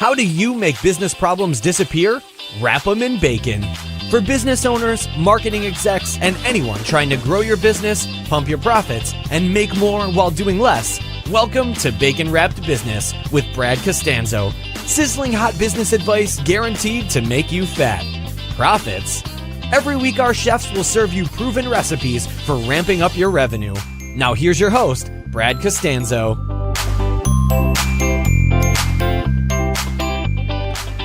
How do you make business problems disappear? Wrap them in bacon. For business owners, marketing execs, and anyone trying to grow your business, pump your profits, and make more while doing less, welcome to Bacon Wrapped Business with Brad Costanzo. Sizzling hot business advice guaranteed to make you fat. Profits? Every week our chefs will serve you proven recipes for ramping up your revenue. Now here's your host, Brad Costanzo.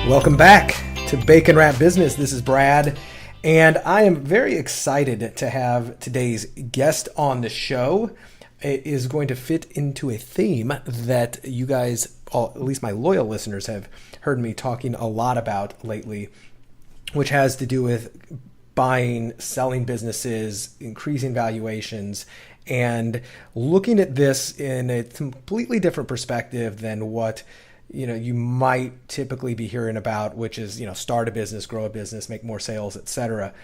Welcome back to Bacon Wrap Business. This is Brad, and I am very excited to have today's guest on the show. It is going to fit into a theme that you guys, at least my loyal listeners, have heard me talking a lot about lately, which has to do with buying, selling businesses, increasing valuations, and looking at this in a completely different perspective than what you might typically be hearing about, which is, start a business, grow a business, make more sales, etc.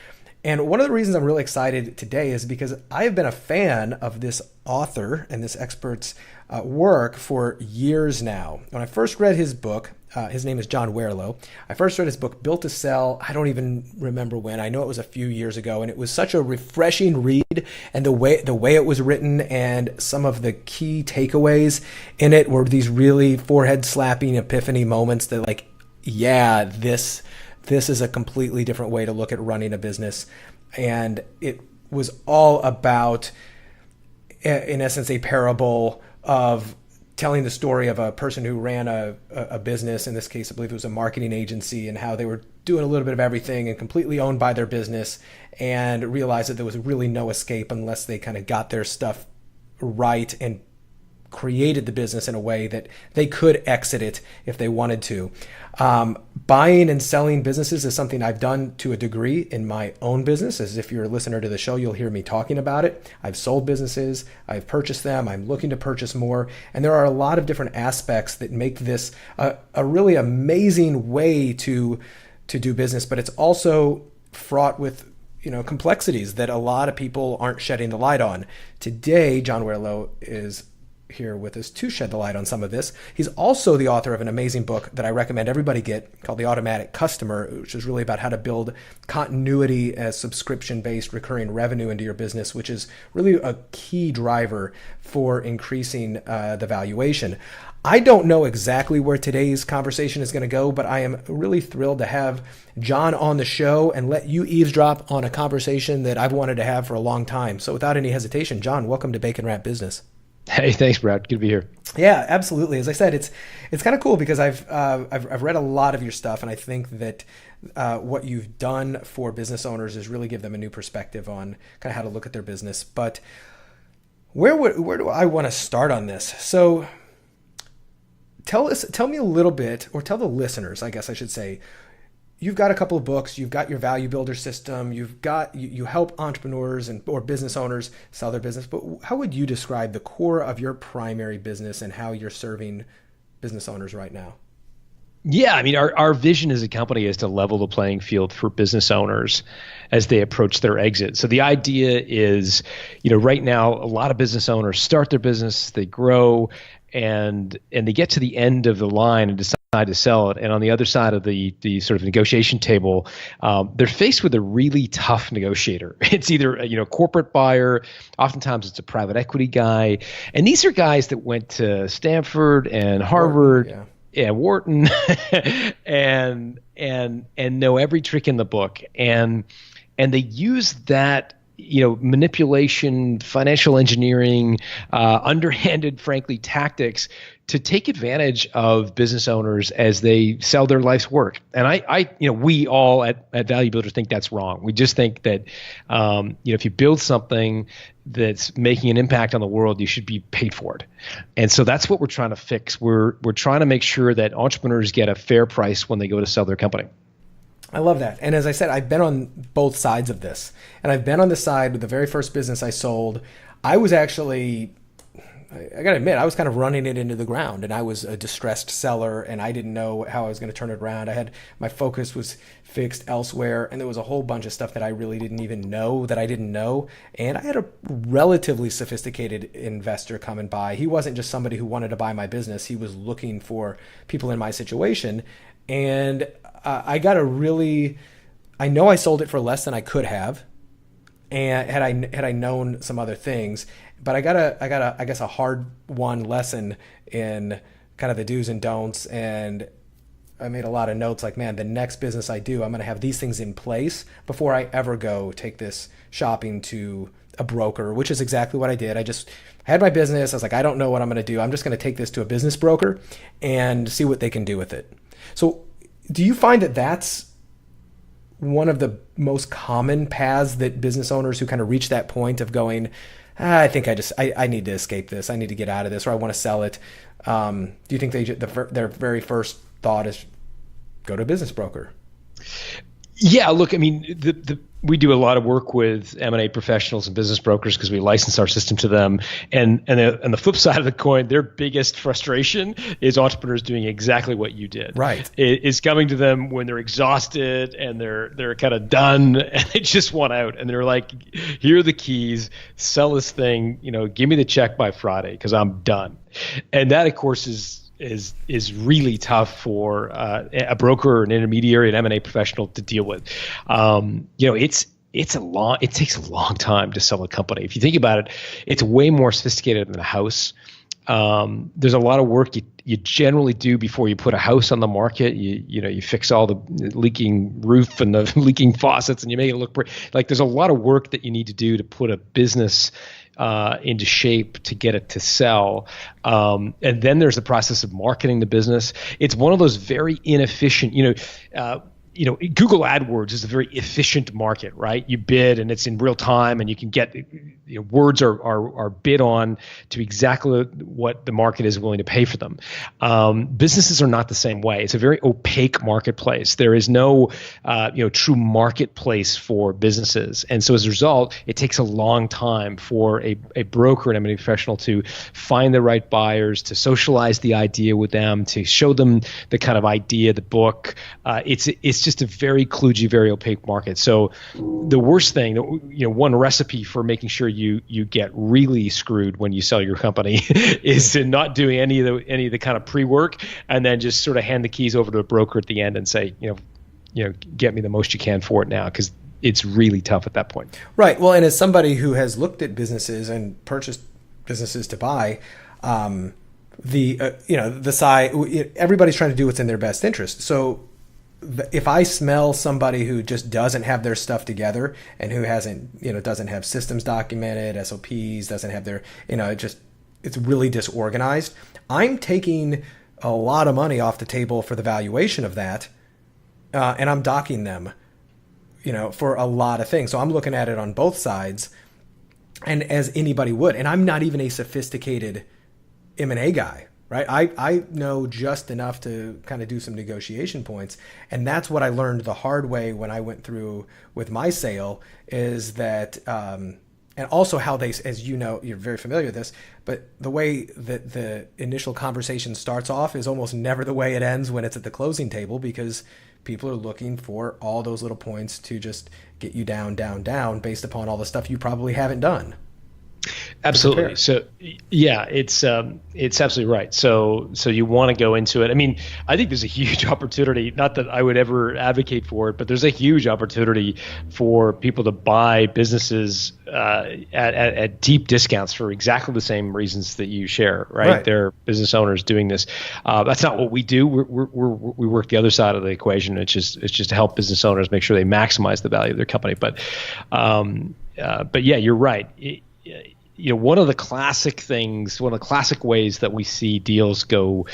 And one of the reasons I'm really excited today is because I have been a fan of this author and this expert's work for years now. When I first read his book, his name is John Warrillow. I first read his book, Built to Sell. I don't even remember when. I know it was a few years ago, and it was such a refreshing read. And the way it was written and some of the key takeaways in it were these really forehead-slapping epiphany moments that, this is a completely different way to look at running a business. And it was all about, in essence, a parable of telling the story of a person who ran a business. In this case, I believe it was a marketing agency, and how they were doing a little bit of everything and completely owned by their business, and realized that there was really no escape unless they kind of got their stuff right and created the business in a way that they could exit it if they wanted to. Buying and selling businesses is something I've done to a degree in my own business. As if you're a listener to the show, you'll hear me talking about it. I've sold businesses, I've purchased them, I'm looking to purchase more. And there are a lot of different aspects that make this a really amazing way to do business, but it's also fraught with complexities that a lot of people aren't shedding the light on. Today, John Warrillow is here with us to shed the light on some of this. He's also the author of an amazing book that I recommend everybody get, called The Automatic Customer, which is really about how to build continuity as subscription-based recurring revenue into your business, which is really a key driver for increasing the valuation. I don't know exactly where today's conversation is going to go, but I am really thrilled to have John on the show and let you eavesdrop on a conversation that I've wanted to have for a long time. So without any hesitation, John, welcome to Bacon Wrap Business. Hey, thanks, Brad. Good to be here. Yeah, absolutely. As I said, it's kind of cool because I've read a lot of your stuff, and I think that what you've done for business owners is really give them a new perspective on kind of how to look at their business. But where do I want to start on this? So tell me a little bit, or tell the listeners, I guess I should say. You've got a couple of books, you've got your Value Builder system, you help entrepreneurs or business owners sell their business, but how would you describe the core of your primary business and how you're serving business owners right now? Yeah, I mean, our vision as a company is to level the playing field for business owners as they approach their exit. So the idea is, right now, a lot of business owners start their business, they grow, and they get to the end of the line and decide to sell it. And on the other side of the sort of negotiation table, they're faced with a really tough negotiator. It's either a corporate buyer, oftentimes it's a private equity guy, and these are guys that went to Stanford and Harvard, Wharton, and know every trick in the book, and they use that manipulation, financial engineering, underhanded, frankly, tactics to take advantage of business owners as they sell their life's work. And we all at Value Builder think that's wrong. We just think that, if you build something that's making an impact on the world, you should be paid for it. And so that's what we're trying to fix. We're trying to make sure that entrepreneurs get a fair price when they go to sell their company. I love that. And as I said, I've been on both sides of this. And I've been on the side with the very first business I sold. I was actually, I got to admit, I was kind of running it into the ground, and I was a distressed seller, and I didn't know how I was going to turn it around. My focus was fixed elsewhere, and there was a whole bunch of stuff that I really didn't even know that I didn't know. And I had a relatively sophisticated investor coming by. He wasn't just somebody who wanted to buy my business. He was looking for people in my situation. And I know I sold it for less than I could have. And had I known some other things, but I got I guess a hard won lesson in kind of the do's and don'ts. And I made a lot of notes like, man, the next business I do, I'm going to have these things in place before I ever go take this shopping to a broker, which is exactly what I did. I had my business. I was like, I don't know what I'm going to do. I'm just going to take this to a business broker and see what they can do with it. So do you find that that's one of the most common paths that business owners who kind of reach that point of going, I think I need to escape this. I need to get out of this, or I want to sell it. Do you think their very first thought is go to a business broker? Yeah, look, I mean, we do a lot of work with M&A professionals and business brokers because we license our system to them. And the flip side of the coin, their biggest frustration is entrepreneurs doing exactly what you did. Right. It's coming to them when they're exhausted and they're kind of done and they just want out. And they're like, here are the keys, sell this thing, give me the check by Friday because I'm done. And that, of course, is really tough for a broker or an intermediary, an M&A professional to deal with. It takes a long time to sell a company. If you think about it, it's way more sophisticated than a house. There's a lot of work you generally do before you put a house on the market. You fix all the leaking roof and the leaking faucets, and you make it look pretty. Like there's a lot of work that you need to do to put a business into shape to get it to sell. And then there's the process of marketing the business. It's one of those very inefficient, Google AdWords is a very efficient market, right? You bid and it's in real time and you can get words are bid on to exactly what the market is willing to pay for them. Businesses are not the same way. It's a very opaque marketplace. There is no true marketplace for businesses. And so as a result, it takes a long time for a broker and M&A professional to find the right buyers, to socialize the idea with them, to show them the kind of idea, the book. It's just a very kludgy, very opaque market. So the worst thing, one recipe for making sure you get really screwed when you sell your company is to not do any of the kind of pre-work and then just sort of hand the keys over to a broker at the end and say, get me the most you can for it now, because it's really tough at that point. Right. Well, and as somebody who has looked at businesses and purchased businesses to buy, the side, everybody's trying to do what's in their best interest. So if I smell somebody who just doesn't have their stuff together and who doesn't have systems documented, SOPs, doesn't have their, it's really disorganized, I'm taking a lot of money off the table for the valuation of that. And I'm docking them, for a lot of things. So I'm looking at it on both sides, and as anybody would, and I'm not even a sophisticated M&A guy. Right. I know just enough to kind of do some negotiation points. And that's what I learned the hard way when I went through with my sale is that, and also how they, as you know, you're very familiar with this, but the way that the initial conversation starts off is almost never the way it ends when it's at the closing table, because people are looking for all those little points to just get you down, down, down based upon all the stuff you probably haven't done. Absolutely. So yeah, it's absolutely right. So you want to go into it. I mean, I think there's a huge opportunity, not that I would ever advocate for it, but there's a huge opportunity for people to buy businesses at deep discounts for exactly the same reasons that you share, right? They're business owners doing this. That's not what we do. We work the other side of the equation. It's just to help business owners make sure they maximize the value of their company. But yeah, you're right. One of the classic ways that we see deals go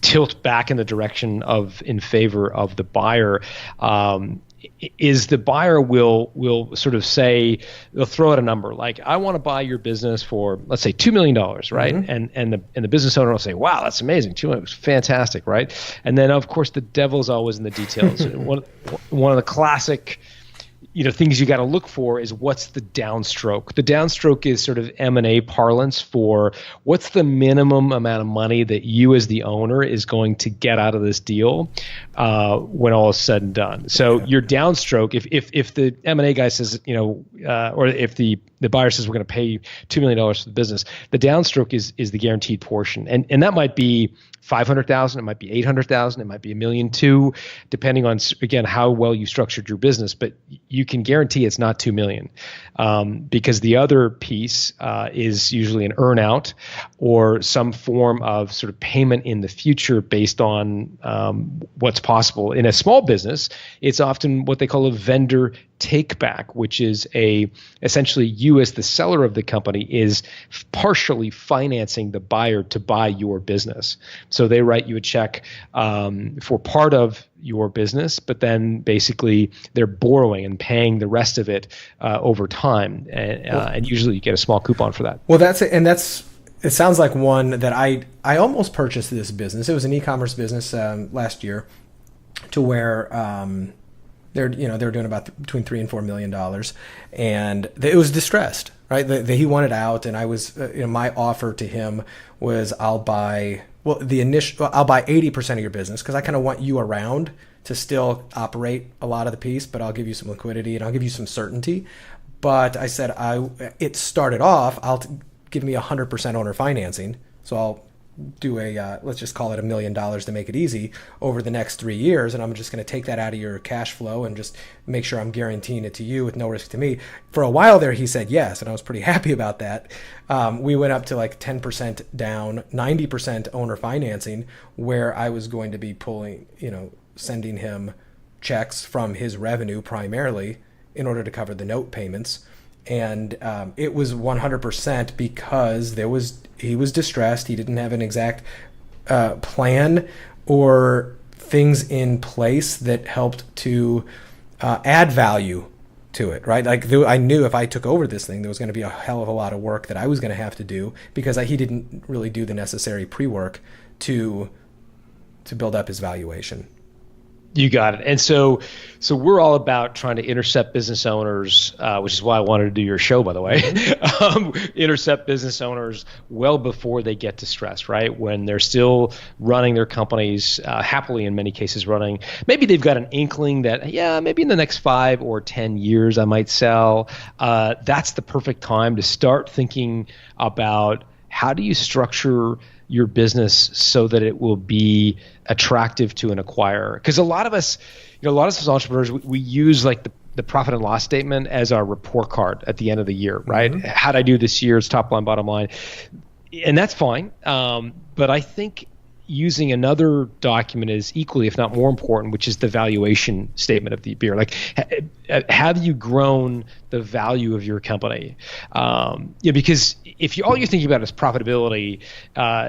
tilt back in the direction in favor of the buyer is the buyer will sort of say, they'll throw out a number like, I want to buy your business for, let's say, $2 million, right? Mm-hmm. And the business owner will say, wow, that's amazing. $2 million, fantastic, right? And then of course the devil's always in the details. One of the classic things you got to look for is what's the downstroke. The downstroke is sort of M&A parlance for what's the minimum amount of money that you as the owner is going to get out of this deal when all is said and done. So your downstroke, if the M&A guy says, or if the buyer says we're going to pay you $2 million for the business, the downstroke is the guaranteed portion. And that might be $500,000, it might be $800,000, it might be $1.2 million, depending on, again, how well you structured your business. But you can guarantee it's not $2 million, because the other piece is usually an earnout or some form of sort of payment in the future based on what's possible. In a small business, it's often what they call a vendor take back, which is essentially you as the seller of the company is partially financing the buyer to buy your business. So they write you a check for part of your business, but then basically they're borrowing and paying the rest of it over time, and usually you get a small coupon for that. Well, that's it, and it sounds like one that I almost purchased this business. It was an e-commerce business last year, to where they're doing about between $3 and $4 million, and it was distressed, right? He wanted out, and I was my offer to him was I'll buy 80% of your business, because I kind of want you around to still operate a lot of the piece, but I'll give you some liquidity and I'll give you some certainty. But I said it started off, give me 100% owner financing, so I'll do let's just call it $1 million to make it easy over the next 3 years, and I'm just going to take that out of your cash flow and just make sure I'm guaranteeing it to you with no risk to me. For a while there, he said yes, and I was pretty happy about that. We went up to like 10% down, 90% owner financing, where I was going to be sending him checks from his revenue primarily in order to cover the note payments. And it was 100% because he was distressed. He didn't have an exact plan or things in place that helped to add value to it, right? Like I knew if I took over this thing, there was going to be a hell of a lot of work that I was going to have to do, because he didn't really do the necessary pre-work to build up his valuation. You got it. And so we're all about trying to intercept business owners, which is why I wanted to do your show, by the way. Intercept business owners well before they get distressed, right? When they're still running their companies, happily in many cases running. Maybe they've got an inkling that, maybe in the next 5 or 10 years I might sell. That's the perfect time to start thinking about how do you structure your business so that it will be attractive to an acquirer. Because a lot of us as entrepreneurs, we use like the profit and loss statement as our report card at the end of the year, right? Mm-hmm. How'd I do this year? It's top line, bottom line. And that's fine. But I think using another document is equally, if not more important, which is the valuation statement of the beer. Like, have you grown the value of your company? Because if all you're thinking about is profitability,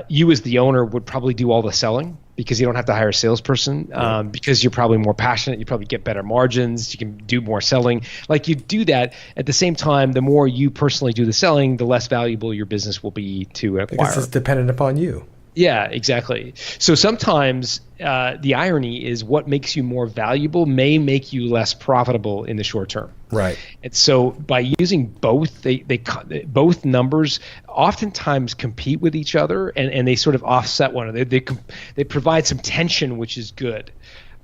you as the owner would probably do all the selling, because you don't have to hire a salesperson, because you're probably more passionate. You probably get better margins. You can do more selling. Like, you do that. At the same time, the more you personally do the selling, the less valuable your business will be to an acquirer. Because it's dependent upon you. Yeah, exactly. So sometimes the irony is what makes you more valuable may make you less profitable in the short term. Right. And so by using both, both numbers oftentimes compete with each other, and they sort of offset one another. They provide some tension, which is good.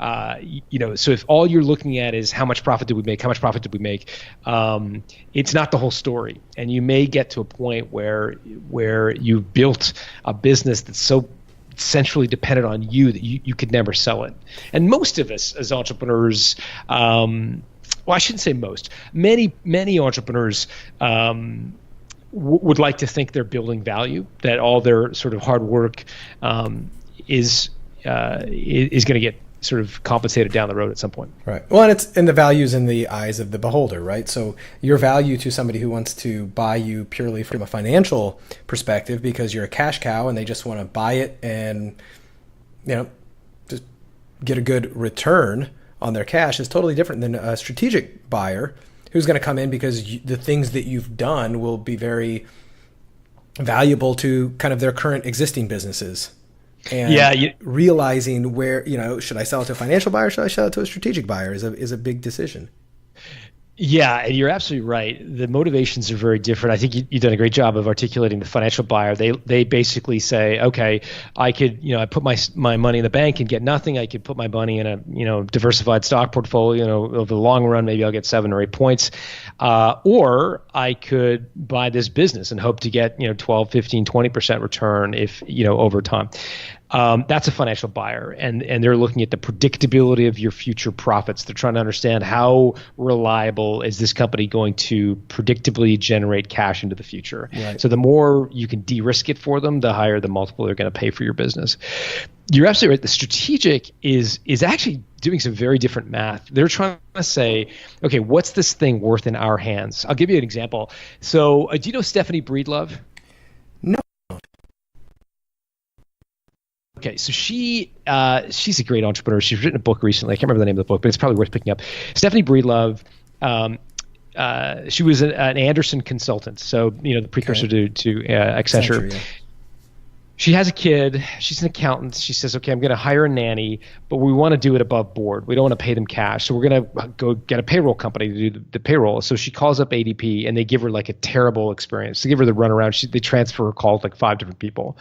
So if all you're looking at is how much profit did we make, it's not the whole story. And you may get to a point where you've built a business that's so centrally dependent on you that you could never sell it. And most of us as entrepreneurs, well, I shouldn't say most, many entrepreneurs would like to think they're building value, that all their sort of hard work is going to get sort of compensated down the road at some point. Right. Well, and the value's in the eyes of the beholder, right? So your value to somebody who wants to buy you purely from a financial perspective because you're a cash cow and they just want to buy it and, just get a good return on their cash is totally different than a strategic buyer who's going to come in because the things that you've done will be very valuable to kind of their current existing businesses. And realizing where, should I sell it to a financial buyer? Should I sell it to a strategic buyer is a big decision. Yeah, and you're absolutely right. The motivations are very different. I think you've done a great job of articulating the financial buyer. They basically say, okay, I could, I put my money in the bank and get nothing. I could put my money in a, diversified stock portfolio. Over the long run, maybe I'll get 7 or 8 points. Or I could buy this business and hope to get, 12, 15, 20% return if, over time. That's a financial buyer, and they're looking at the predictability of your future profits. They're trying to understand how reliable is this company going to predictably generate cash into the future. Right. So the more you can de-risk it for them, the higher the multiple they're going to pay for your business. You're absolutely right. The strategic is actually doing some very different math. They're trying to say, okay, what's this thing worth in our hands? I'll give you an example. So do you know Stephanie Breedlove? No. Okay, so she's a great entrepreneur. She's written a book recently. I can't remember the name of the book, but it's probably worth picking up. Stephanie Breedlove, she was an Anderson consultant, so the precursor to Accenture. Yeah. She has a kid. She's an accountant. She says, okay, I'm going to hire a nanny, but we want to do it above board. We don't want to pay them cash. So we're going to go get a payroll company to do the payroll. So she calls up ADP, and they give her like a terrible experience. They give her the runaround. They transfer her call to like 5 different people.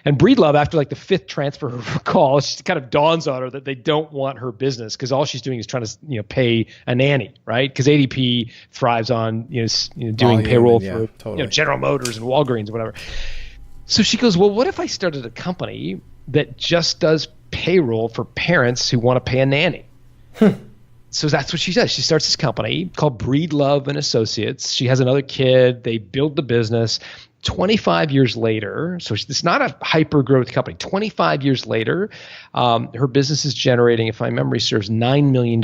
And Breedlove, after like the 5th transfer of her call, it kind of dawns on her that they don't want her business because all she's doing is trying to pay a nanny, right? Because ADP thrives on doing Volume, payroll yeah, for totally. General Motors and Walgreens or whatever. So she goes, well, what if I started a company that just does payroll for parents who want to pay a nanny? So that's what she does. She starts this company called Breedlove and Associates. She has another kid. They build the business. 25 years later, so it's not a hyper growth company. 25 years later, her business is generating, if my memory serves, $9 million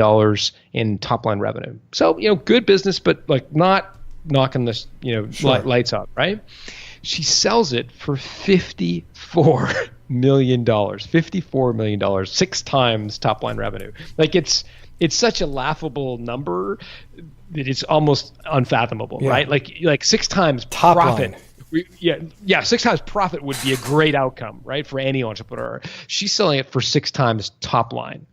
in top line revenue. So, good business, but like not knocking the, Sure. lights out, right? She sells it for $54 million. $54 million, 6 times top line revenue. Like it's such a laughable number that it's almost unfathomable, Yeah. right? Like 6 times Top profit. line. 6 times profit would be a great outcome, right, for any entrepreneur. She's selling it for 6 times top line.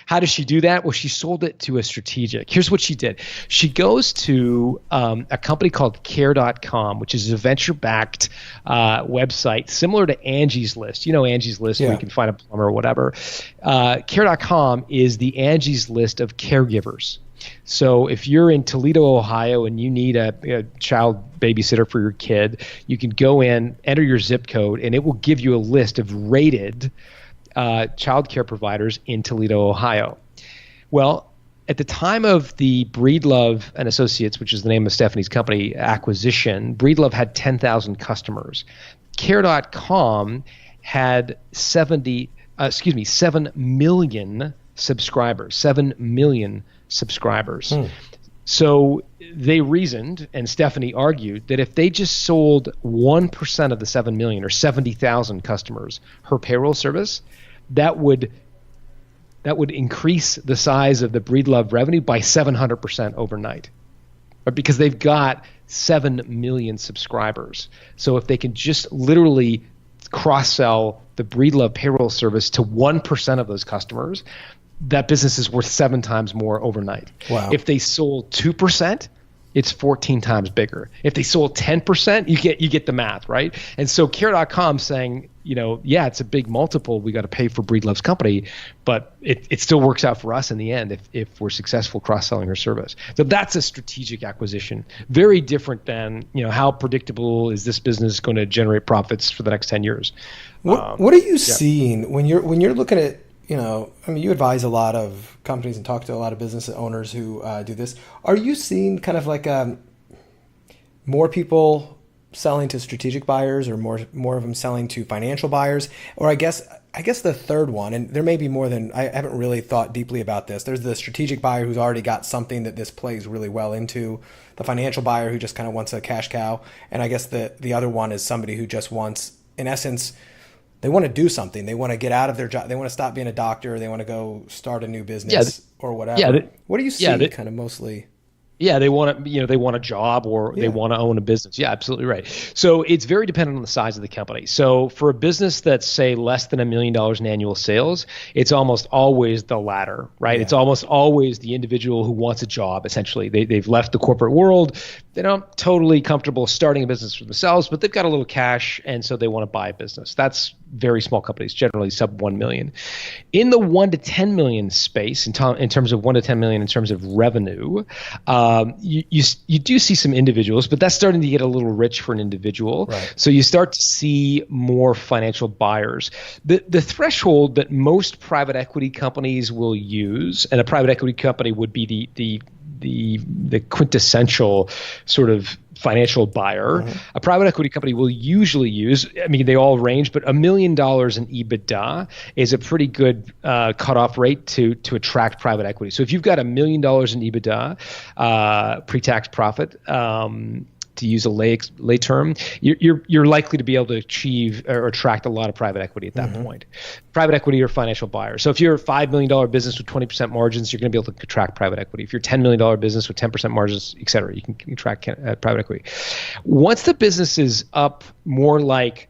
How does she do that? Well, she sold it to a strategic. Here's what she did. She goes to a company called Care.com, which is a venture-backed website similar to Angie's List. Angie's List, Yeah. where you can find a plumber or whatever. Care.com is the Angie's List of caregivers. So if you're in Toledo, Ohio, and you need a child babysitter for your kid, you can go in, enter your zip code, and it will give you a list of rated child care providers in Toledo, Ohio. Well, at the time of the Breedlove and Associates, which is the name of Stephanie's company, acquisition, Breedlove had 10,000 customers. Care.com had 7 million subscribers. 7 million subscribers. So they reasoned, and Stephanie argued, that if they just sold 1% of the 7 million or 70,000 customers her payroll service, that would increase the size of the Breedlove revenue by 700% overnight. Because they've got 7 million subscribers. So if they can just literally cross-sell the Breedlove payroll service to 1% of those customers, that business is worth 7 times more overnight. Wow. If they sold 2%, it's 14 times bigger. If they sold 10%, you get the math, right? And so Care.com saying, it's a big multiple we got to pay for Breedlove's company, but it still works out for us in the end if we're successful cross-selling her service. So that's a strategic acquisition. Very different than, how predictable is this business going to generate profits for the next 10 years. What are you seeing when you're looking at, you advise a lot of companies and talk to a lot of business owners who do this. Are you seeing kind of like more people selling to strategic buyers, or more of them selling to financial buyers? Or I guess the third one, and there may be more than, I haven't really thought deeply about this. There's the strategic buyer who's already got something that this plays really well into, the financial buyer who just kind of wants a cash cow, and I guess the other one is somebody who just wants, in essence, they want to do something. They want to get out of their job. They want to stop being a doctor. They want to go start a new business or whatever. What do you see kind of mostly? Yeah, they want they want a job or they want to own a business. Yeah, absolutely right. So it's very dependent on the size of the company. So for a business that's say less than $1 million in annual sales, it's almost always the latter, right? It's almost always the individual who wants a job. Essentially, they've left the corporate world. They're not totally comfortable starting a business for themselves, but they've got a little cash, and so they want to buy a business. That's very small companies, generally sub 1 million. In the 1 to 10 million space, in terms of 1 to 10 million in terms of revenue, you do see some individuals, but that's starting to get a little rich for an individual. Right. So you start to see more financial buyers. The threshold that most private equity companies will use, and a private equity company would be the quintessential sort of financial buyer. Mm-hmm. A private equity company will usually use, I mean, they all range, but $1 million in EBITDA is a pretty good cutoff rate to attract private equity. So if you've got $1 million in EBITDA, pre-tax profit, to use a lay term, you're likely to be able to achieve or attract a lot of private equity at that point. Private equity or financial buyers. So if you're a $5 million business with 20% margins, you're going to be able to attract private equity. If you're a $10 million business with 10% margins, et cetera, you can attract private equity. Once the business is up more like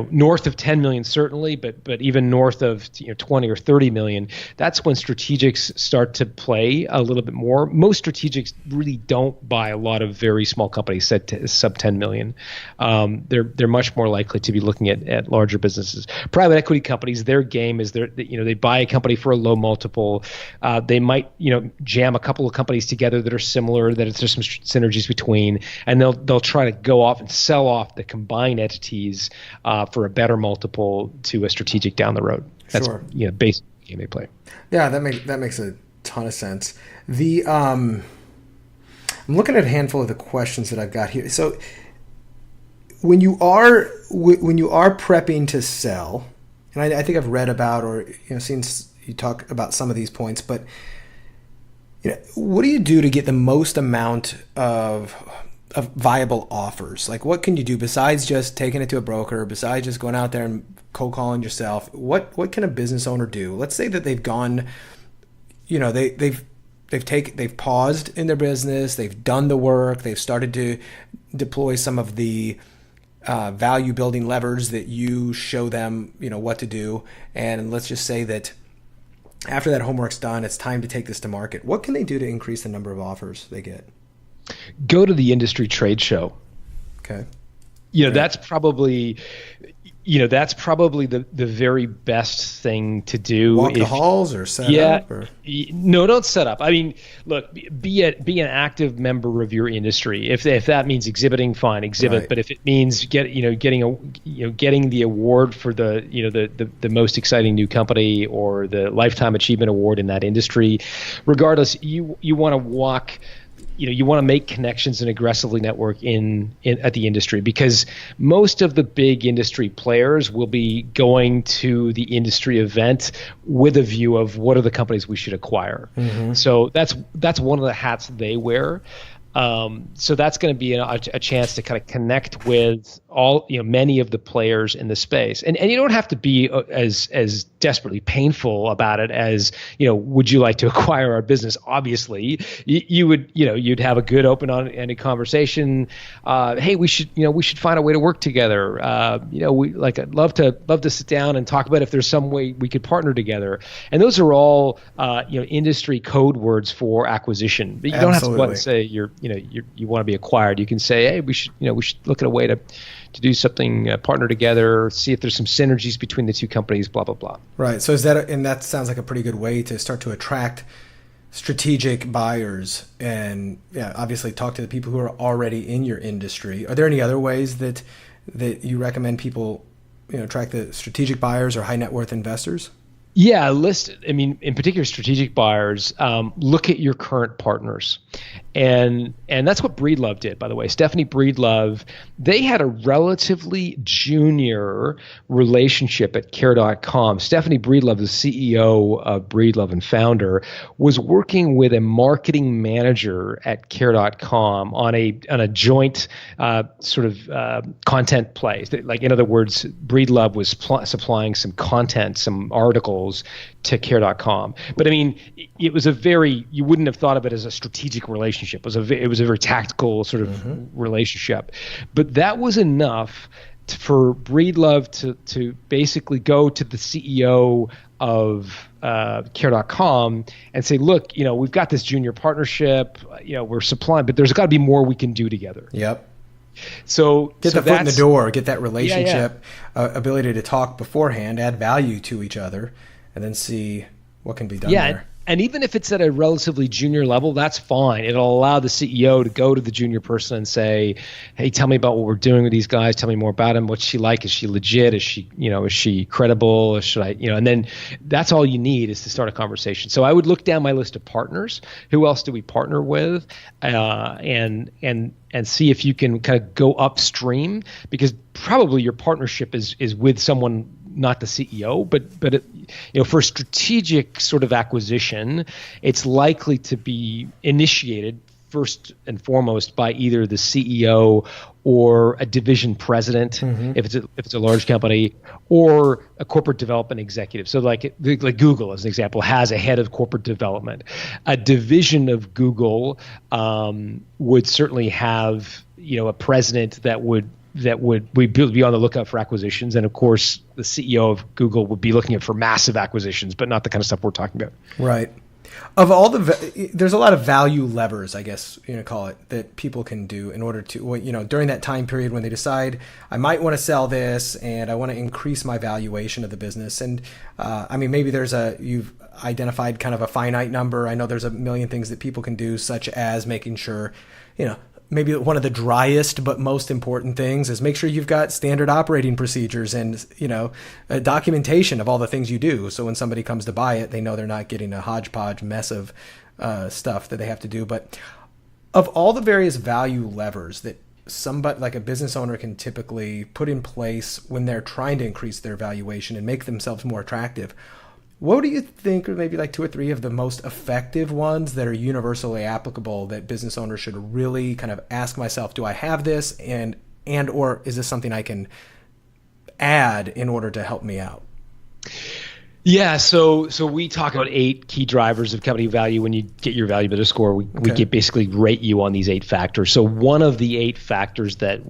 north of 10 million certainly, but even north of 20 or 30 million, that's when strategics start to play a little bit more. Most strategics really don't buy a lot of very small companies sub 10 million. They're much more likely to be looking at larger businesses. Private equity companies, their game is they buy a company for a low multiple. They might jam a couple of companies together that are similar, that there's some synergies between, and they'll try to go off and sell off the combined entity for a better multiple to a strategic down the road. That's basically the game they play. Yeah, that makes a ton of sense. I'm looking at a handful of the questions that I've got here. So when you are prepping to sell, and I think I've read about or seen you talk about some of these points, but what do you do to get the most amount of viable offers? Like, what can you do besides just taking it to a broker, besides just going out there and cold calling yourself? What can a business owner do? Let's say that they've gone, they've paused in their business, they've done the work, they've started to deploy some of the value building levers that you show them, what to do. And let's just say that after that homework's done, it's time to take this to market. What can they do to increase the number of offers they get? Go to the industry trade show. Okay. That's probably the very best thing to do. Walk the halls or set up? Or? No, don't set up. I mean, look, be an active member of your industry. If that means exhibiting, fine, exhibit. Right. But if it means getting the award for the most exciting new company or the Lifetime Achievement Award in that industry, regardless, you want to walk. You want to make connections and aggressively network at the industry, because most of the big industry players will be going to the industry event with a view of what are the companies we should acquire. Mm-hmm. So that's one of the hats they wear. So that's going to be a chance to kind of connect with many of the players in the space, and you don't have to be as desperately painful about it as would you like to acquire our business? Obviously, you'd have a good open-ended conversation. Hey, we should find a way to work together. I'd love to sit down and talk about if there's some way we could partner together. And those are all industry code words for acquisition. But you don't have to say you want to be acquired. You can say, hey, we should look at a way to do something, partner together, see if there's some synergies between the two companies, blah, blah, blah. Right. So that sounds like a pretty good way to start to attract strategic buyers and obviously talk to the people who are already in your industry. Are there any other ways that you recommend people, attract the strategic buyers or high net worth investors? Yeah, in particular, strategic buyers, look at your current partners. And that's what Breedlove did, by the way. Stephanie Breedlove, they had a relatively junior relationship at Care.com. Stephanie Breedlove, the CEO of Breedlove and founder, was working with a marketing manager at Care.com on a joint content play. Like, in other words, Breedlove was supplying some content, some articles, individuals to care.com. But I mean, it was you wouldn't have thought of it as a strategic relationship. It was a very tactical sort of relationship. But that was enough for Breedlove to basically go to the CEO of care.com and say, look, we've got this junior partnership, we're supplying, but there's got to be more we can do together. Yep. So get the foot in the door, get that relationship, ability to talk beforehand, add value to each other, and then see what can be done there. And even if it's at a relatively junior level, that's fine. It'll allow the CEO to go to the junior person and say, hey, tell me about what we're doing with these guys. Tell me more about him. What's she like? Is she legit? Is she credible? Or should I, and then that's all you need is to start a conversation. So I would look down my list of partners. Who else do we partner with? And see if you can kind of go upstream, because probably your partnership is with someone, not the CEO, but for strategic sort of acquisition, it's likely to be initiated first and foremost by either the CEO or a division president, if it's a large company, or a corporate development executive. So like Google, as an example, has a head of corporate development. A division of Google would certainly have a president that would be on the lookout for acquisitions, and of course the CEO of Google would be looking for massive acquisitions, but not the kind of stuff we're talking about. Right. Of all there's a lot of value levers, I guess call it, that people can do in order to, during that time period when they decide I might want to sell this and I want to increase my valuation of the business. And maybe you've identified kind of a finite number. I know there's a million things that people can do, such as making sure, maybe one of the driest but most important things is make sure you've got standard operating procedures and, a documentation of all the things you do. So when somebody comes to buy it, they know they're not getting a hodgepodge mess of stuff that they have to do. But of all the various value levers that somebody like a business owner can typically put in place when they're trying to increase their valuation and make themselves more attractive, what do you think are maybe like 2 or 3 of the most effective ones that are universally applicable that business owners should really kind of ask myself, do I have this and or is this something I can add in order to help me out? Yeah, so we talk about 8 key drivers of company value. When you get your Value Builder score, we basically rate you on these 8 factors. So one of the 8 factors that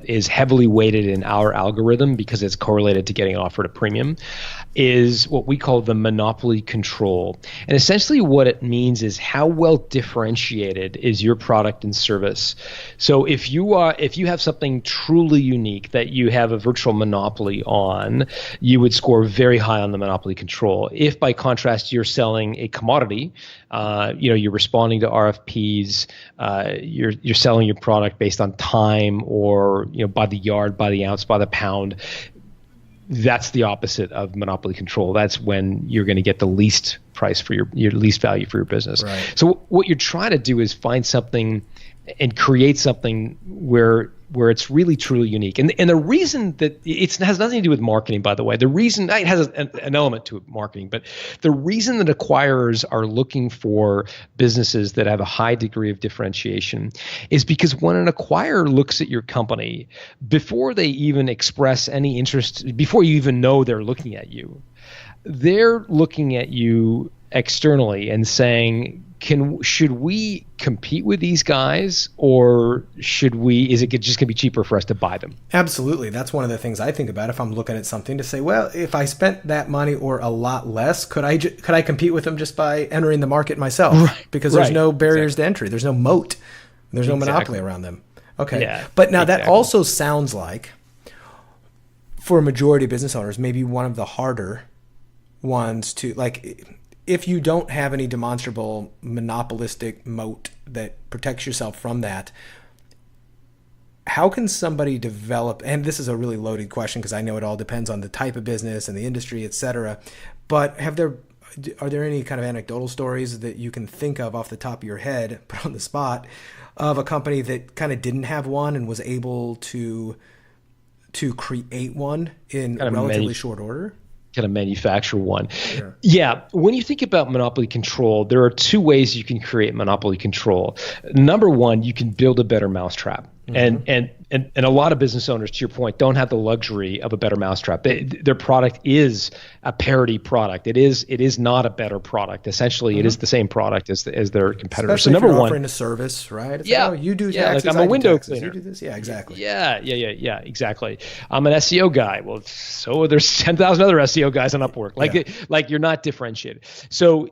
is heavily weighted in our algorithm, because it's correlated to getting offered a premium, is what we call the monopoly control. And essentially what it means is how well differentiated is your product and service. So if you have something truly unique that you have a virtual monopoly on, you would score very high on the monopoly control. If by contrast you're selling a commodity, you're responding to RFPs, you're selling your product based on time or by the yard, by the ounce, by the pound, that's the opposite of monopoly control. That's when you're going to get the least price for your least value for your business. Right. So what you're trying to do is find something and create something where it's really truly unique. And the reason that it has nothing to do with marketing, by the way. The reason it has an element to marketing, but the reason that acquirers are looking for businesses that have a high degree of differentiation is because when an acquirer looks at your company, before they even express any interest, before you even know they're looking at you, they're looking at you externally and saying, should we compete with these guys, or is it just going to be cheaper for us to buy them? Absolutely. That's one of the things I think about if I'm looking at something, to say, well, if I spent that money or a lot less, could I compete with them just by entering the market myself? Right. Because there's no barriers to entry. There's no moat. There's no monopoly around them. Okay. Yeah, but now that also sounds like, for a majority of business owners, maybe one of the harder ones to, like, if you don't have any demonstrable monopolistic moat that protects yourself from that, how can somebody develop, and this is a really loaded question because I know it all depends on the type of business and the industry, et cetera, but are there any kind of anecdotal stories that you can think of off the top of your head, put on the spot, of a company that kind of didn't have one and was able to create one in relatively short order? Kind of manufacture one. Sure. Yeah. When you think about monopoly control, there are 2 ways you can create monopoly control. Number one, you can build a better mousetrap. Mm-hmm. And and a lot of business owners, to your point, don't have the luxury of a better mousetrap. Their product is a parity product. It is not a better product. Essentially, it is the same product as their competitors. Especially So number if you're one, offering a service, right? It's yeah, like, oh, you do yeah, taxes, like I'm a I do window taxes, cleaner. you do this, yeah, exactly. Yeah, exactly. I'm an SEO guy. Well, so there's 10,000 other SEO guys on Upwork. Like you're not differentiated. So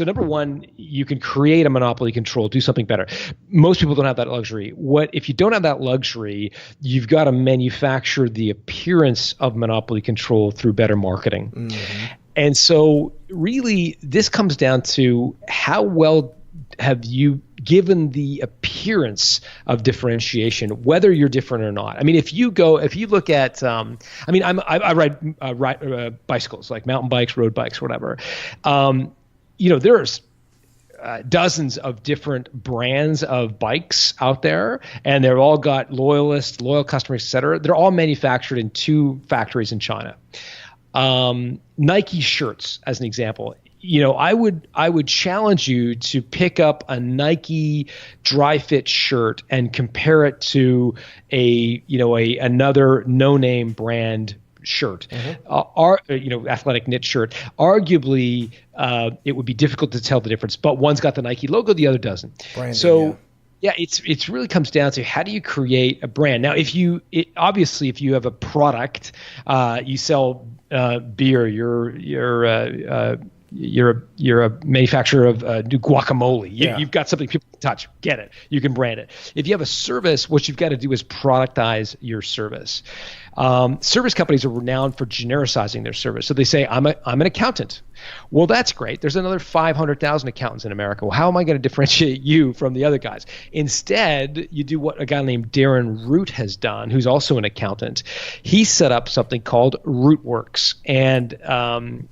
number one, you can create a monopoly control, do something better. Most people don't have that luxury. If you don't have that luxury, you've got to manufacture the appearance of monopoly control through better marketing. Mm-hmm. And so really this comes down to how well have you given the appearance of differentiation, whether you're different or not. I mean, if you look at, I ride bicycles, like mountain bikes, road bikes, whatever. There's dozens of different brands of bikes out there, and they've all got loyal customers, et cetera. They're all manufactured in 2 factories in China. Nike shirts, as an example. I would challenge you to pick up a Nike dry fit shirt and compare it to another no-name brand shirt, athletic knit shirt. Arguably, it would be difficult to tell the difference, but one's got the Nike logo, the other doesn't. Branding, it's really comes down to how do you create a brand. Now, if you have a product, you sell beer, you're a manufacturer of new guacamole. You've got something people can touch. Get it. You can brand it. If you have a service, what you've got to do is productize your service. Service companies are renowned for genericizing their service. So they say, I'm an accountant. Well, that's great. There's another 500,000 accountants in America. Well, how am I going to differentiate you from the other guys? Instead, you do what a guy named Darren Root has done, who's also an accountant. He set up something called RootWorks, and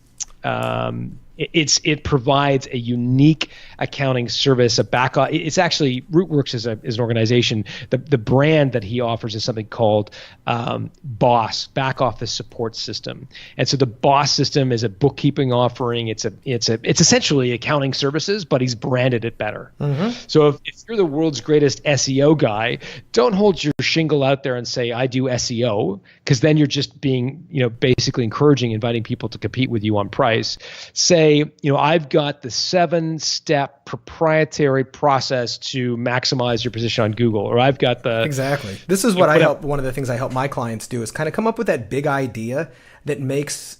it provides a unique accounting service, a back. It's actually RootWorks is an organization. The brand that he offers is something called BOSS, Back Office Support System. And so the BOSS system is a bookkeeping offering. It's essentially accounting services, but he's branded it better. Mm-hmm. So if you're the world's greatest SEO guy, don't hold your shingle out there and say I do SEO, because then you're just being basically inviting people to compete with you on price. Say, I've got the 7-step proprietary process to maximize your position on Google, or I've got the... Exactly. This is what one of the things I help my clients do is kind of come up with that big idea that makes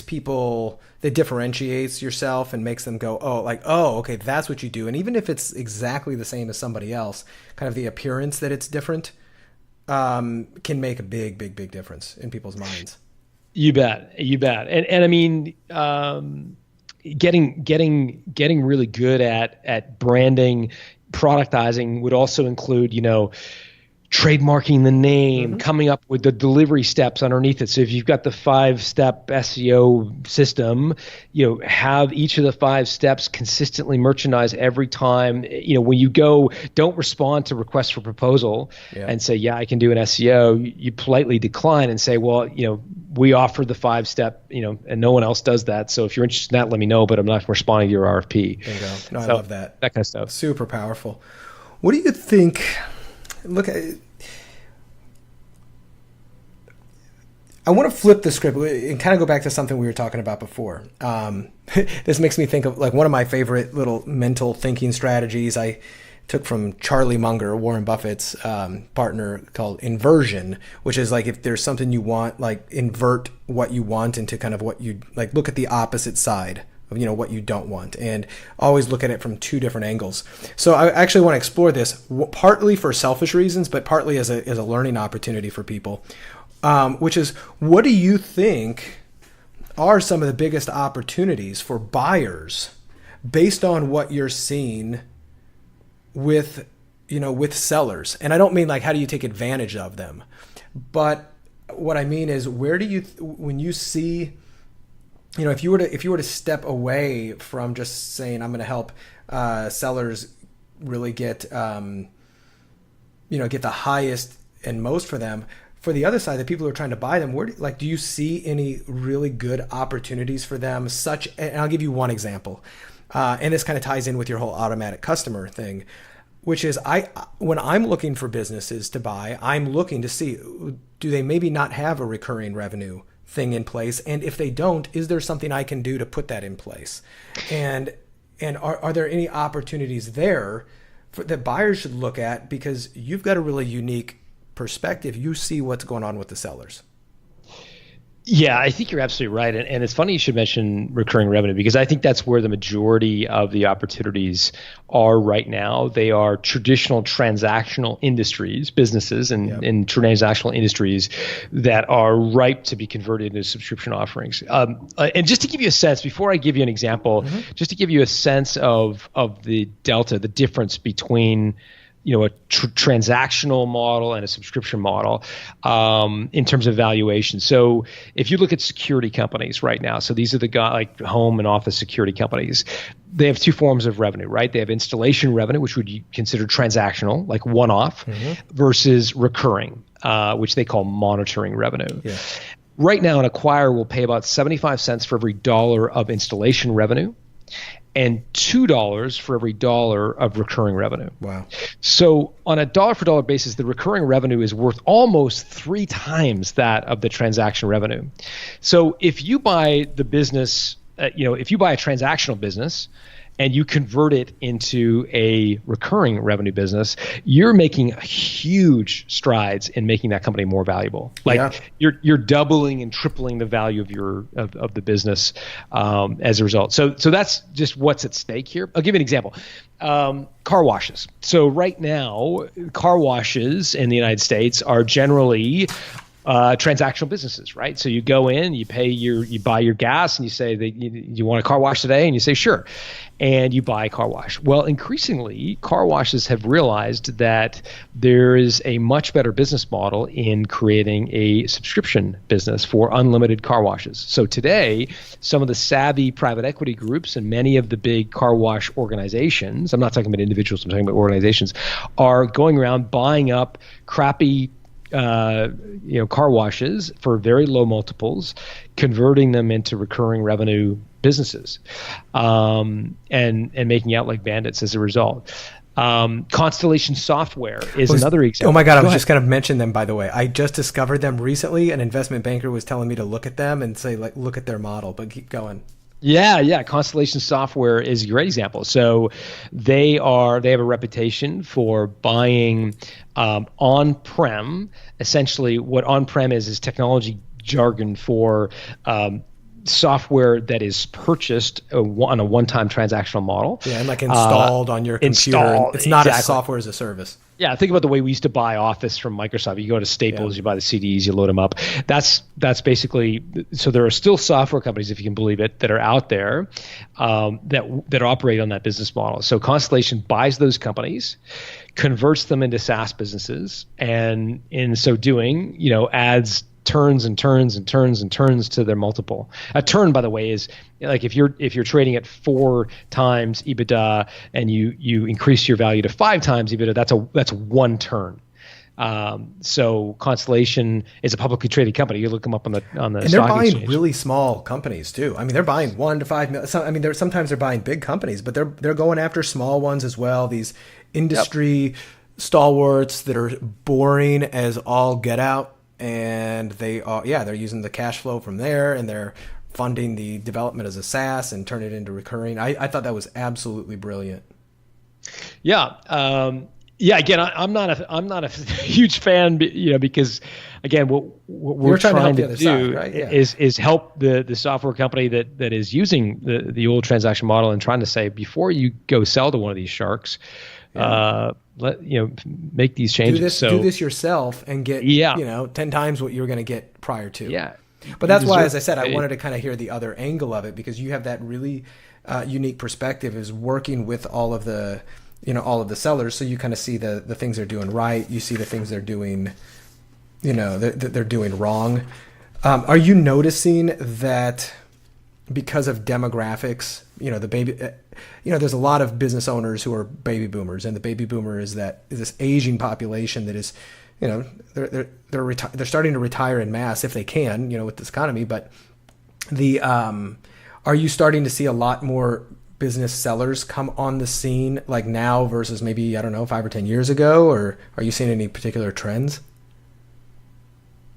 people, that differentiates yourself and makes them go, okay, that's what you do. And even if it's exactly the same as somebody else, kind of the appearance that it's different can make a big, big, big difference in people's minds. You bet. And I mean, getting really good at branding, productizing would also include, trademarking the name, coming up with the delivery steps underneath it. So if you've got the 5-step SEO system, have each of the 5 steps consistently merchandised every time. When you go, don't respond to requests for proposal and say, I can do an SEO. You politely decline and say, well, we offer the 5-step, and no one else does that. So if you're interested in that, let me know, but I'm not responding to your RFP. There you go. No, I love that. That kind of stuff. Super powerful. What do you think? Look, I want to flip the script and kind of go back to something we were talking about before. This makes me think of like one of my favorite little mental thinking strategies I took from Charlie Munger, Warren Buffett's partner, called inversion, which is like if there's something you want, like invert what you want into kind of what you like, look at the opposite side of what you don't want, and always look at it from 2 different angles. So I actually want to explore this partly for selfish reasons, but partly as a learning opportunity for people, which is, what do you think are some of the biggest opportunities for buyers based on what you're seeing with sellers? And I don't mean like how do you take advantage of them, but what I mean is, where do you when you see, if you were to step away from just saying I'm going to help sellers really get get the highest and most for them, for the other side, the people who are trying to buy them, do you see any really good opportunities for them? And I'll give you one example, and this kind of ties in with your whole automatic customer thing. which is when I'm looking for businesses to buy, I'm looking to see, do they maybe not have a recurring revenue thing in place? And if they don't, is there something I can do to put that in place? And are there any opportunities there that buyers should look at, because you've got a really unique perspective. You see what's going on with the sellers. Yeah, I think you're absolutely right. And it's funny you should mention recurring revenue, because I think that's where the majority of the opportunities are right now. They are traditional transactional industries, businesses in transactional industries that are ripe to be converted into subscription offerings. And just to give you a sense, before I give you an example, just to give you a sense of the delta, the difference between a transactional model and a subscription model in terms of valuation. So if you look at security companies right now, so these are the guys like home and office security companies, they have two forms of revenue, right? They have installation revenue, which would you consider transactional, like one-off, versus recurring, which they call monitoring revenue. Yeah. Right now, an acquirer will pay about 75 cents for every dollar of installation revenue, and $2 for every dollar of recurring revenue. Wow. So on a dollar for dollar basis, the recurring revenue is worth almost 3 times that of the transaction revenue. So if you buy the business, if you buy a transactional business and you convert it into a recurring revenue business, you're making huge strides in making that company more valuable. You're doubling and tripling the value of your of the business as a result. So that's just what's at stake here. I'll give you an example. Car washes. So right now, car washes in the United States are generally transactional businesses, right? So you go in, you buy your gas, and you say that you want a car wash today, and you say sure, and you buy a car wash. Well, increasingly, car washes have realized that there is a much better business model in creating a subscription business for unlimited car washes. So today, some of the savvy private equity groups and many of the big car wash organizations, I'm not talking about individuals, I'm talking about organizations, are going around buying up crappy car washes for very low multiples, converting them into recurring revenue businesses, and making out like bandits as a result. Constellation Software is another example. Oh my God, I was just going to mention them, by the way. I just discovered them recently. An investment banker was telling me to look at them and say, look at their model, but keep going. Yeah. Constellation Software is a great example. So they have a reputation for buying on-prem. Essentially, what on-prem is technology jargon for software that is purchased on a one-time transactional model. Yeah, and like installed on your computer. It's not a software as a service. Yeah, think about the way we used to buy Office from Microsoft. You go to Staples, you buy the CDs, you load them up. That's basically, so there are still software companies, if you can believe it, that are out there that operate on that business model. So Constellation buys those companies, converts them into SaaS businesses, and in so doing, adds turns and turns and turns and turns to their multiple. A turn, by the way, is like if you're trading at 4 times EBITDA and you increase your value to 5 times EBITDA, that's 1 turn. So Constellation is a publicly traded company. You look them up on the and they're stock buying exchange. Really small companies too. I mean, they're buying 1 to 5 million. Sometimes they're buying big companies, but they're going after small ones as well. These industry stalwarts that are boring as all get out. And they're using the cash flow from there, and they're funding the development as a SaaS and turn it into recurring. I thought that was absolutely brilliant. Yeah. Again, I'm not a huge fan, because again, what we're trying to do side, right? is help the software company that is using the old transaction model and trying to say, before you go sell to one of these sharks, make these changes. Do this yourself and get 10 times what you were going to get prior to. Yeah. But that's why, as I said, I wanted to kind of hear the other angle of it, because you have that really unique perspective, is working with all of the sellers. So you kind of see the things they're doing right. You see the things they're doing, they're doing wrong. Are you noticing that because of demographics, there's a lot of business owners who are baby boomers, and the baby boomer is this aging population that is, they're starting to retire in mass if they can, with this economy. But are you starting to see a lot more business sellers come on the scene like now versus maybe, I don't know, 5 or 10 years ago? Or are you seeing any particular trends?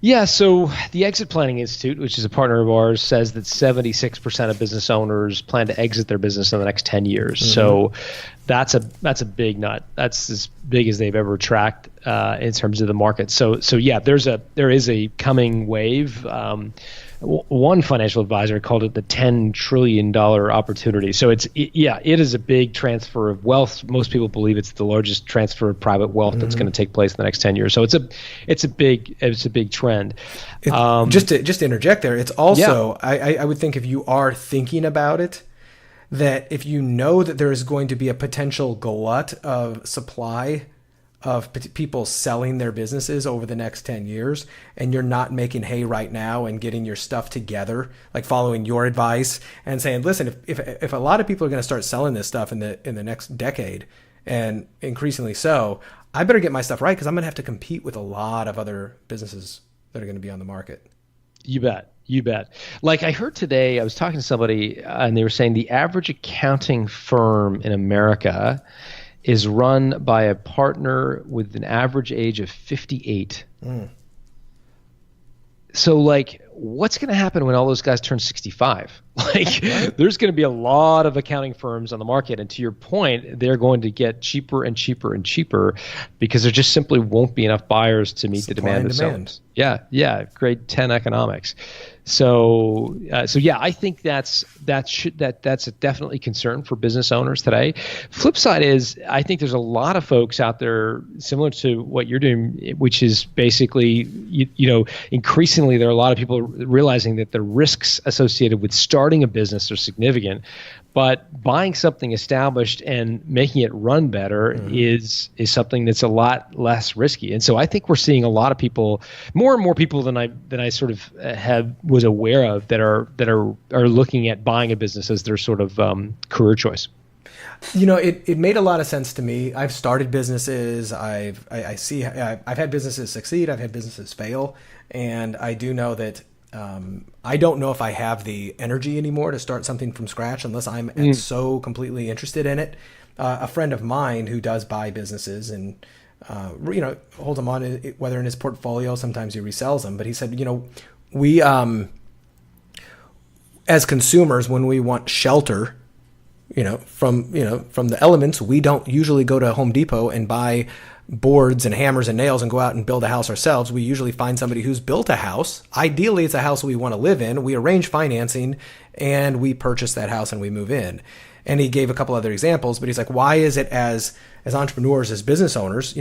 Yeah, so the Exit Planning Institute, which is a partner of ours, says that 76% of business owners plan to exit their business in the next 10 years. Mm-hmm. So that's a big nut. That's as big as they've ever tracked in terms of the market. So yeah, there is a coming wave. One financial advisor called it the $10 trillion opportunity. So it is a big transfer of wealth. Most people believe it's the largest transfer of private wealth that's going to take place in the next 10 years. So it's a big trend. Just to interject there, it's also, I would think if you are thinking about it, that if you know that there is going to be a potential glut of supply of people selling their businesses over the next 10 years, and you're not making hay right now and getting your stuff together, like following your advice and saying, listen, if a lot of people are going to start selling this stuff in the next decade, and increasingly so, I better get my stuff right, because I'm going to have to compete with a lot of other businesses that are going to be on the market. You bet. Like I heard today, I was talking to somebody and they were saying the average accounting firm in America is run by a partner with an average age of 58. So like, what's going to happen when all those guys turn 65? Like, there's going to be a lot of accounting firms on the market. And to your point, they're going to get cheaper and cheaper and cheaper because there just simply won't be enough buyers to meet the demand of sellers. Yeah. Grade 10 economics. So yeah, I think that's a definitely concern for business owners today. Flip side is, I think there's a lot of folks out there similar to what you're doing, which is basically, increasingly there are a lot of people realizing that the risks associated with starting a business are significant, but buying something established and making it run better is something that's a lot less risky. And so I think we're seeing a lot of people, more and more people than I sort of was aware of, that are looking at buying a business as their sort of career choice. It made a lot of sense to me. I've started businesses. I've had businesses succeed. I've had businesses fail, and I do know that I don't know if I have the energy anymore to start something from scratch unless I'm so completely interested in it. A friend of mine who does buy businesses and holds them on, whether in his portfolio, sometimes he resells them. But he said, we as consumers, when we want shelter, from the elements, we don't usually go to Home Depot and buy boards and hammers and nails and go out and build a house ourselves. We usually find somebody who's built a house. Ideally, it's a house we want to live in. We arrange financing and we purchase that house and we move in. And he gave a couple other examples, but he's like, why is it as entrepreneurs, as business owners,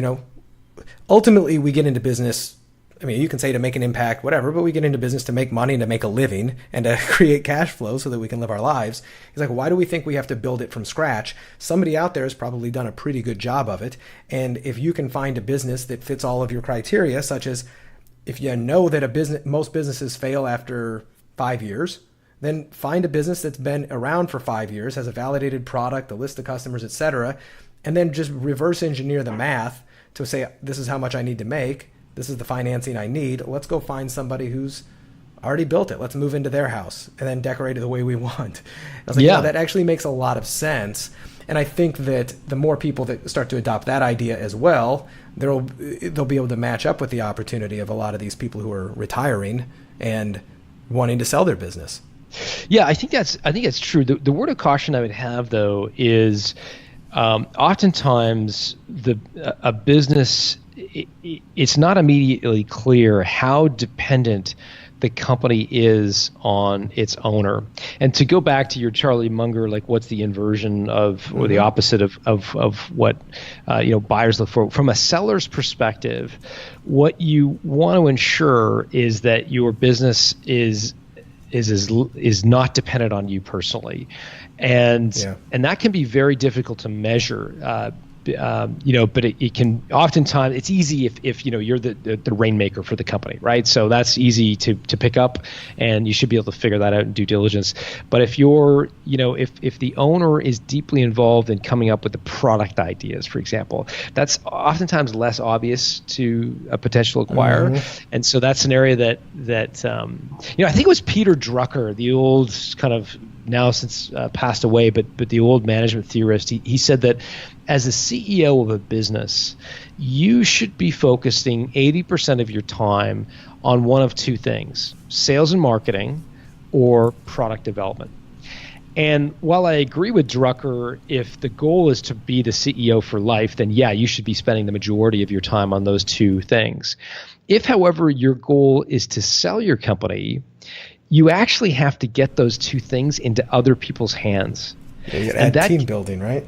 ultimately we get into business. I mean, you can say to make an impact, whatever, but we get into business to make money and to make a living and to create cash flow so that we can live our lives. He's like, why do we think we have to build it from scratch? Somebody out there has probably done a pretty good job of it. And if you can find a business that fits all of your criteria, such as if you know that most businesses fail after 5 years, then find a business that's been around for 5 years, has a validated product, a list of customers, etc., and then just reverse engineer the math to say, this is how much I need to make. This is the financing I need. Let's go find somebody who's already built it. Let's move into their house and then decorate it the way we want. I was like, that actually makes a lot of sense. And I think that the more people that start to adopt that idea as well, they'll be able to match up with the opportunity of a lot of these people who are retiring and wanting to sell their business. Yeah, I think that's true. The word of caution I would have, though, is oftentimes a business, it's not immediately clear how dependent the company is on its owner. And to go back to your Charlie Munger, like what's the inversion of, or the opposite of what buyers look for from a seller's perspective, what you want to ensure is that your business is not dependent on you personally, and that can be very difficult to measure. But it can oftentimes, it's easy if you're the rainmaker for the company, right? So that's easy to pick up, and you should be able to figure that out in due diligence. But if you're, if the owner is deeply involved in coming up with the product ideas, for example, that's oftentimes less obvious to a potential acquirer. And so that's an area that I think it was Peter Drucker, the old kind of now since passed away, but the old management theorist, he said that as a CEO of a business, you should be focusing 80% of your time on one of two things: sales and marketing or product development. And while I agree with Drucker, if the goal is to be the CEO for life, then yeah, you should be spending the majority of your time on those two things. If, however, your goal is to sell your company, you actually have to get those two things into other people's hands. Yeah, you gotta add team building, right?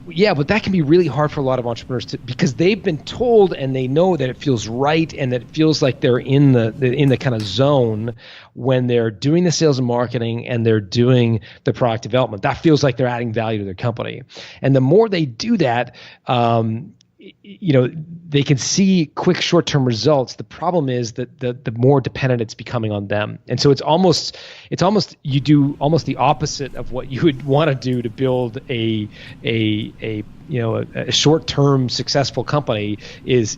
Yeah, but that can be really hard for a lot of entrepreneurs because they've been told and they know that it feels right and that it feels like they're in the kind of zone when they're doing the sales and marketing and they're doing the product development. That feels like they're adding value to their company. And the more they do that, they can see quick short-term results. The problem is that the more dependent it's becoming on them. And so it's almost you do almost the opposite of what you would want to do to build a short-term successful company is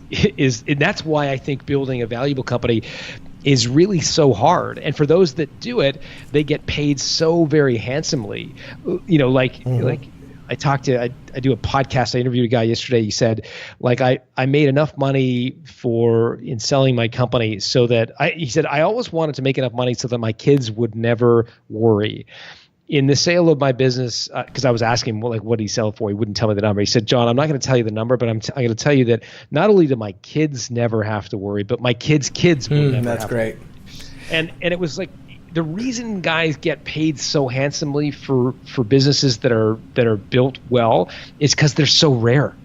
and that's why I think building a valuable company is really so hard. And for those that do it, they get paid so very handsomely. I do a podcast. I interviewed a guy yesterday. He said, I made enough money in selling my company so that he said, I always wanted to make enough money so that my kids would never worry. In the sale of my business, because I was asking him, what did he sell for? He wouldn't tell me the number. He said, John, I'm not going to tell you the number, but I'm going to tell you that not only do my kids never have to worry, but my kids' kids will never that's have great. to worry. And it was like, the reason guys get paid so handsomely for businesses that are built well is because they're so rare.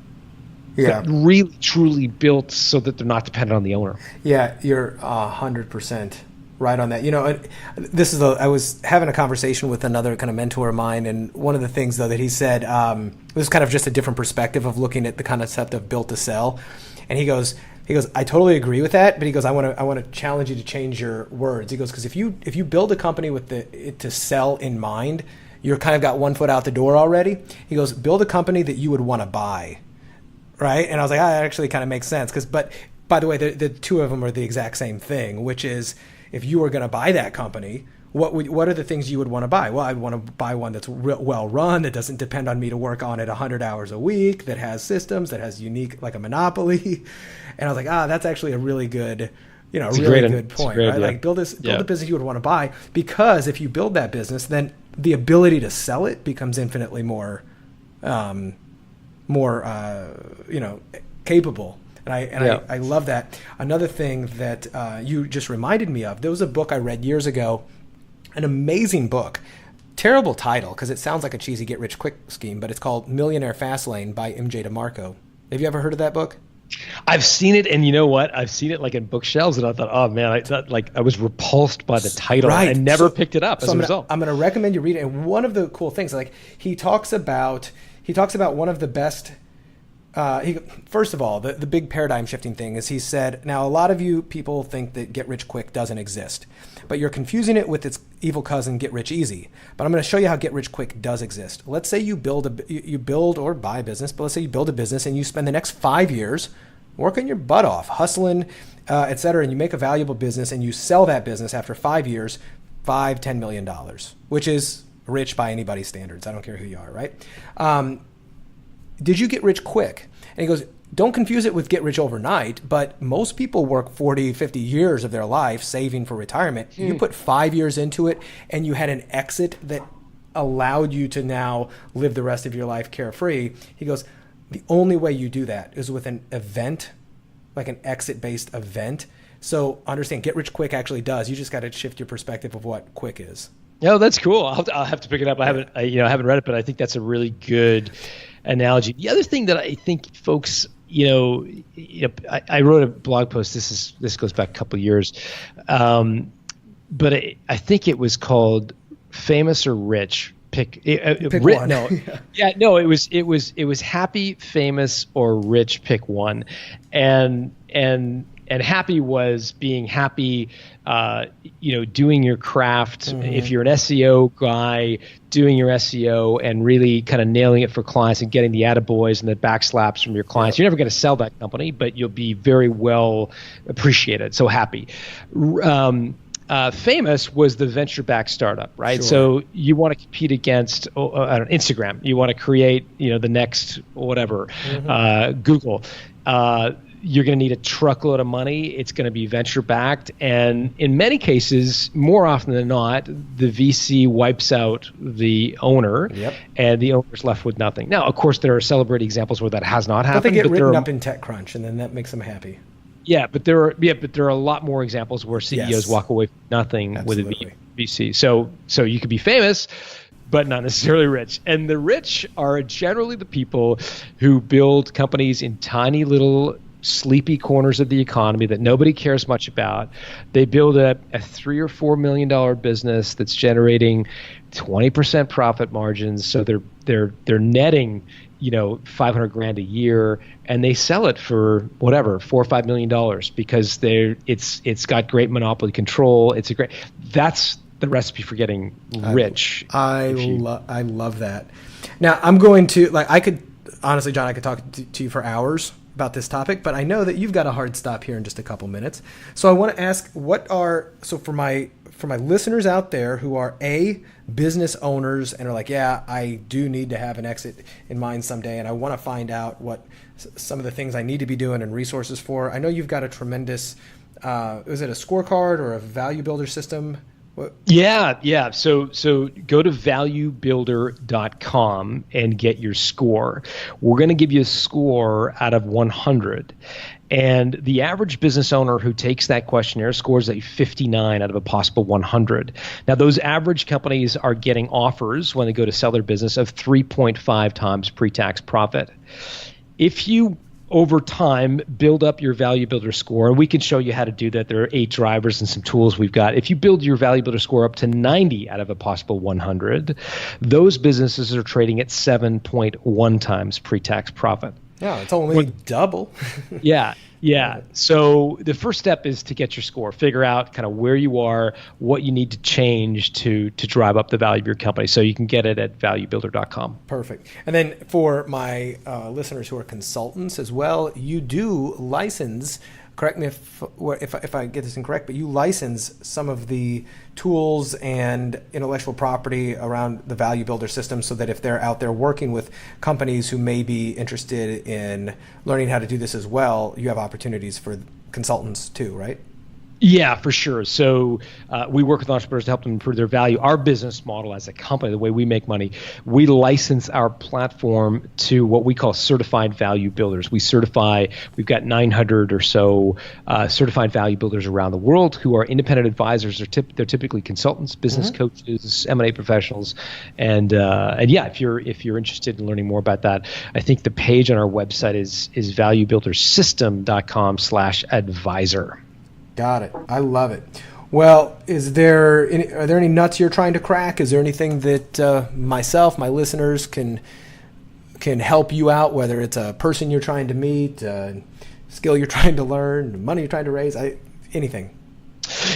Yeah, they're really truly built so that they're not dependent on the owner. Yeah, you're 100% right on that. I was having a conversation with another kind of mentor of mine, and one of the things though that he said it was kind of just a different perspective of looking at the concept of built to sell, and he goes, I totally agree with that, but he goes, I want to challenge you to change your words. He goes, because if you build a company with it to sell in mind, you're kind of got one foot out the door already. He goes, build a company that you would want to buy, right? And I was like, that actually kind of makes sense. But by the way, the two of them are the exact same thing, which is if you were going to buy that company, what are the things you would want to buy? Well, I'd want to buy one that's well run, that doesn't depend on me to work on it 100 hours a week, that has systems, that has unique, like a monopoly. And I was like, that's actually a really good, good point, right? Like build a business you would want to buy, because if you build that business, then the ability to sell it becomes infinitely more capable. And I love that. Another thing that you just reminded me of, there was a book I read years ago, an amazing book, terrible title because it sounds like a cheesy get-rich-quick scheme, but it's called Millionaire Fastlane by MJ DeMarco. Have you ever heard of that book? I've seen it, and you know what? I've seen it in bookshelves, and I thought, oh man, I was repulsed by the title. Right. And never picked it up as a result. I'm going to recommend you read it. And one of the cool things, he talks about one of the best. First of all, the big paradigm shifting thing is he said, now a lot of you people think that get rich quick doesn't exist, but you're confusing it with its evil cousin get rich easy. But I'm going to show you how get rich quick does exist. Let's say you build or buy a business, but let's say you build a business and you spend the next 5 years working your butt off, hustling, et cetera, and you make a valuable business and you sell that business after 5 years, $10 million, which is rich by anybody's standards. I don't care who you are, right? Did you get rich quick? And he goes, don't confuse it with get rich overnight, but most people work 40, 50 years of their life saving for retirement. You put 5 years into it and you had an exit that allowed you to now live the rest of your life carefree. He goes, the only way you do that is with an event, like an exit-based event. So understand, get rich quick actually does. You just got to shift your perspective of what quick is. Oh, that's cool. I'll have to pick it up. I haven't read it, but I think that's a really good analogy. The other thing that I think folks, I wrote a blog post. This goes back a couple of years, but I think it was called "Famous or Rich." Pick one. No, no. It was happy, famous, or rich. Pick one, and happy was being happy, doing your craft. Mm-hmm. If you're an SEO guy, doing your SEO and really kind of nailing it for clients and getting the attaboys and the backslaps from your clients. You're never going to sell that company, but you'll be very well appreciated. So happy. famous was the venture-backed startup, right? Sure. So you want to compete against Instagram. You want to create, the next whatever, Google. You're going to need a truckload of money. It's going to be venture-backed. And in many cases, more often than not, the VC wipes out the owner, and the owner's left with nothing. Now, of course, there are celebrated examples where that has not happened. But they get written up in TechCrunch, and then that makes them happy. Yeah, but there are a lot more examples where CEOs walk away with nothing with a VC. So you could be famous, but not necessarily rich. And the rich are generally the people who build companies in tiny little sleepy corners of the economy that nobody cares much about. They build a $3 or $4 million business that's generating 20% profit margins. So they're netting, $500,000 a year, and they sell it for whatever, $4 or $5 million because it's got great monopoly control. That's the recipe for getting rich. I love that. Now I'm going to honestly, John, I could talk to you for hours about this topic, but I know that you've got a hard stop here in just a couple minutes. So I want to ask, for my listeners out there who are business owners and are like, yeah, I do need to have an exit in mind someday, and I want to find out what some of the things I need to be doing and resources for. I know you've got a tremendous, is it a scorecard or a value builder system? Yeah. So go to valuebuilder.com and get your score. We're going to give you a score out of 100. And the average business owner who takes that questionnaire scores a 59 out of a possible 100. Now, those average companies are getting offers when they go to sell their business of 3.5 times pre-tax profit. If you over time, build up your Value Builder score. And we can show you how to do that. There are 8 drivers and some tools we've got. If you build your Value Builder score up to 90 out of a possible 100, those businesses are trading at 7.1 times pre-tax profit. Yeah, it's only double. Yeah. So the first step is to get your score. Figure out kind of where you are, what you need to change to drive up the value of your company. So you can get it at valuebuilder.com. Perfect. And then for my listeners who are consultants as well, you do license. Correct me if I get this incorrect, but you license some of the tools and intellectual property around the Value Builder system so that if they're out there working with companies who may be interested in learning how to do this as well, you have opportunities for consultants too, right? Yeah, for sure. So we work with entrepreneurs to help them improve their value. Our business model as a company, the way we make money, we license our platform to what we call certified value builders. We've got 900 or so certified value builders around the world who are independent advisors. They're typically consultants, business coaches, M&A professionals. And yeah, if you're interested in learning more about that, I think the page on our website is valuebuildersystem.com/advisor. Got it. I love it. Well, are there any nuts you're trying to crack? Is there anything that myself, my listeners can help you out, whether it's a person you're trying to meet, skill you're trying to learn, money you're trying to raise, anything?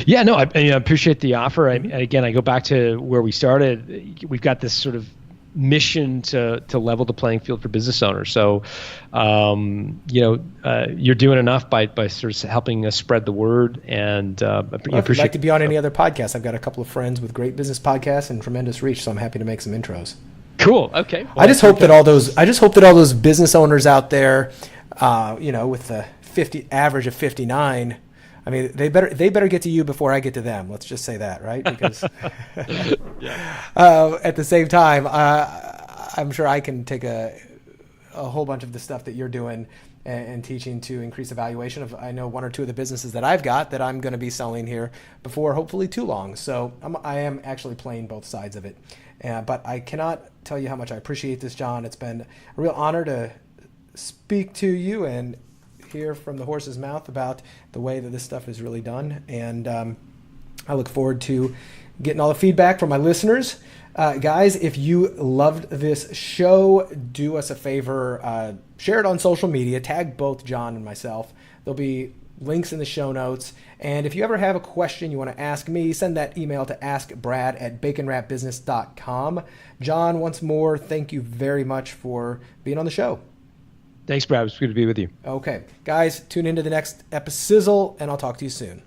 Yeah, no, I appreciate the offer. Again, I go back to where we started. We've got this sort of mission to level the playing field for business owners. So, you're doing enough by sort of helping us spread the word. And if you'd like to be on any other podcast, I've got a couple of friends with great business podcasts and tremendous reach, so I'm happy to make some intros. Cool. Okay. Well, I just hope that all those business owners out there, with the average of 59. I mean, they better get to you before I get to them. Let's just say that, right? Because at the same time, I'm sure I can take a whole bunch of the stuff that you're doing and teaching to increase the valuation of, I know, 1 or 2 of the businesses that I've got that I'm going to be selling here before hopefully too long. So I am actually playing both sides of it. But I cannot tell you how much I appreciate this, John. It's been a real honor to speak to you and hear from the horse's mouth about the way that this stuff is really done. And I look forward to getting all the feedback from my listeners. Guys, if you loved this show, do us a favor, share it on social media, tag both John and myself. There'll be links in the show notes. And if you ever have a question you want to ask me, send that email to askbrad@baconwrapbusiness.com. John, once more, thank you very much for being on the show. Thanks, Brad. It was good to be with you. Okay. Guys, tune into the next episode, and I'll talk to you soon.